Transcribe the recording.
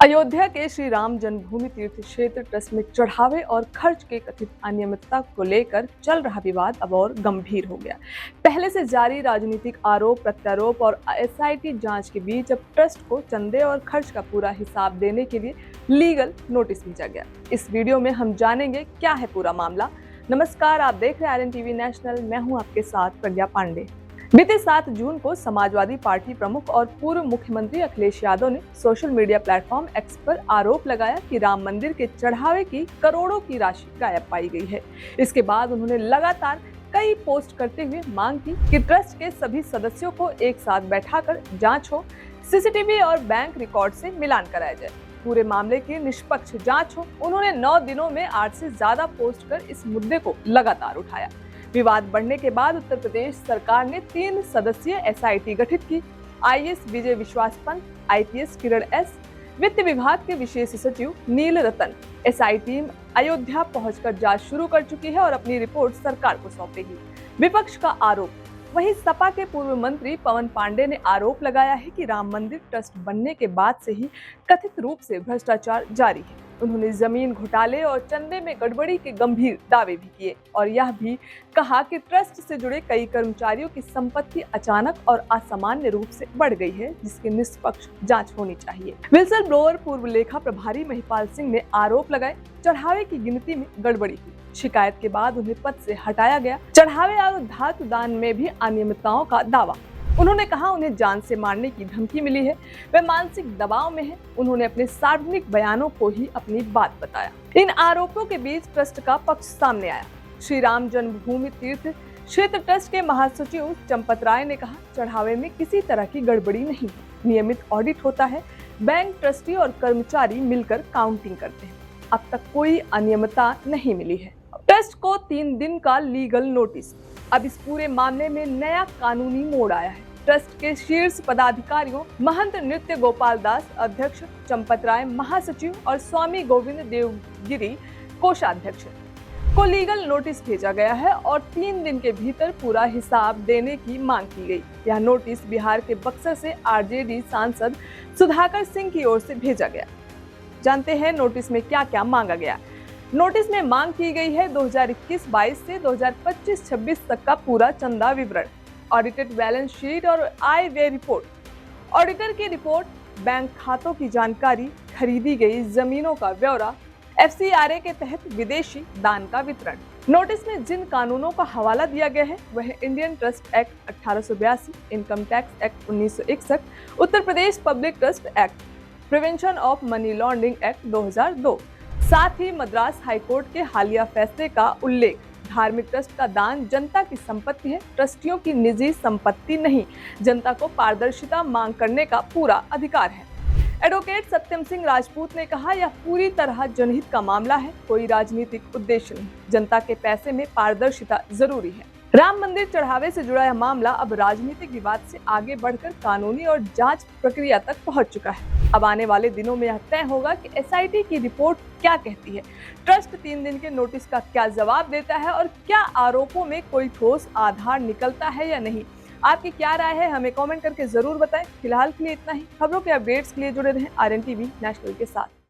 अयोध्या के श्री राम जन्मभूमि तीर्थ क्षेत्र ट्रस्ट में चढ़ावे और खर्च के कथित अनियमितता को लेकर चल रहा विवाद अब और गंभीर हो गया। पहले से जारी राजनीतिक आरोप प्रत्यारोप और एसआईटी जांच के बीच अब ट्रस्ट को चंदे और खर्च का पूरा हिसाब देने के लिए लीगल नोटिस भेजा गया। इस वीडियो में हम जानेंगे क्या है पूरा मामला। नमस्कार, आप देख रहे हैं आरएन टीवी नेशनल। मैं हूं आपके साथ प्रज्ञा पांडे। बीते 7 जून को समाजवादी पार्टी प्रमुख और पूर्व मुख्यमंत्री अखिलेश यादव ने सोशल मीडिया प्लेटफॉर्म एक्स पर आरोप लगाया कि राम मंदिर के चढ़ावे की करोड़ों की राशि गायब पाई गई है। इसके बाद उन्होंने लगातार कई पोस्ट करते हुए मांग की कि ट्रस्ट के सभी सदस्यों को एक साथ बैठाकर जांच हो, सीसीटीवी और बैंक रिकॉर्ड से मिलान कराया जाए, पूरे मामले की निष्पक्ष जांच हो। उन्होंने 9 दिनों में 8 से ज्यादा पोस्ट कर इस मुद्दे को लगातार उठाया। विवाद बढ़ने के बाद उत्तर प्रदेश सरकार ने 3 सदस्यीय एसआईटी गठित की। आईएएस विजय विश्वास पंत, आईपीएस किरण एस, वित्त विभाग के विशेष सचिव नील रतन एसआईटी अयोध्या पहुंचकर जांच शुरू कर चुकी है और अपनी रिपोर्ट सरकार को सौंपेगी। विपक्ष का आरोप। वहीं सपा के पूर्व मंत्री पवन पांडे ने आरोप लगाया है कि राम मंदिर ट्रस्ट बनने के बाद से ही कथित रूप से भ्रष्टाचार जारी है। उन्होंने जमीन घोटाले और चंदे में गड़बड़ी के गंभीर दावे भी किए और यह भी कहा कि ट्रस्ट से जुड़े कई कर्मचारियों की संपत्ति अचानक और असामान्य रूप से बढ़ गई है, जिसकी निष्पक्ष जांच होनी चाहिए। विल्सन ब्लोअर पूर्व लेखा प्रभारी महिपाल सिंह ने आरोप लगाए चढ़ावे की गिनती में गड़बड़ी हुई। शिकायत के बाद उन्हें पद से हटाया गया। चढ़ावे और धातु दान में भी अनियमितताओं का दावा। उन्होंने कहा उन्हें जान से मारने की धमकी मिली है, वे मानसिक दबाव में हैं। उन्होंने अपने सार्वजनिक बयानों को ही अपनी बात बताया। इन आरोपों के बीच ट्रस्ट का पक्ष सामने आया। श्री राम जन्मभूमि तीर्थ क्षेत्र ट्रस्ट के महासचिव चंपत राय ने कहा, चढ़ावे में किसी तरह की गड़बड़ी नहीं है, नियमित ऑडिट होता है, बैंक ट्रस्टी और कर्मचारी मिलकर काउंटिंग करते हैं। अब तक कोई अनियमितता नहीं मिली है। ट्रस्ट को 3 दिन का लीगल नोटिस। अब इस पूरे मामले में नया कानूनी मोड़ आया है। ट्रस्ट के शीर्ष पदाधिकारियों महंत नृत्य गोपाल दास अध्यक्ष, चंपत राय महासचिव और स्वामी गोविंद देवगिरी कोषाध्यक्ष को लीगल नोटिस भेजा गया है और 3 दिन के भीतर पूरा हिसाब देने की मांग की गई। यह नोटिस बिहार के बक्सर से आरजेडी सांसद सुधाकर सिंह की ओर से भेजा गया। जानते हैं नोटिस में क्या क्या मांगा गया। नोटिस में मांग की गई है 2021-22 से 2025-26 तक का पूरा चंदा विवरण, ऑडिटेड बैलेंस शीट और आय व्यय रिपोर्ट, ऑडिटर की रिपोर्ट, बैंक खातों की जानकारी, खरीदी गई जमीनों का ब्यौरा, एफसीआरए के तहत विदेशी दान का वितरण। नोटिस में जिन कानूनों का हवाला दिया गया है वह Indian trust act 1882, income tax act 1961, Uttar Pradesh public trust act, prevention of money laundering act 2002, साथ ही मद्रास हाईकोर्ट के हालिया फैसले का उल्लेख। धार्मिक ट्रस्ट का दान जनता की संपत्ति है, ट्रस्टियों की निजी संपत्ति नहीं। जनता को पारदर्शिता मांग करने का पूरा अधिकार है। एडवोकेट सत्यम सिंह राजपूत ने कहा, यह पूरी तरह जनहित का मामला है, कोई राजनीतिक उद्देश्य नहीं। जनता के पैसे में पारदर्शिता जरूरी है। राम मंदिर चढ़ावे से जुड़ा यह मामला अब राजनीतिक विवाद से आगे बढ़कर कानूनी और जांच प्रक्रिया तक पहुंच चुका है। अब आने वाले दिनों में यह तय होगा कि एसआईटी की रिपोर्ट क्या कहती है, ट्रस्ट 3 दिन के नोटिस का क्या जवाब देता है और क्या आरोपों में कोई ठोस आधार निकलता है या नहीं। आपकी क्या राय है, हमें कमेंट करके जरूर बताएं। फिलहाल के लिए इतना ही। खबरों के अपडेट्स के लिए जुड़े रहें आरएन टीवी नेशनल के साथ।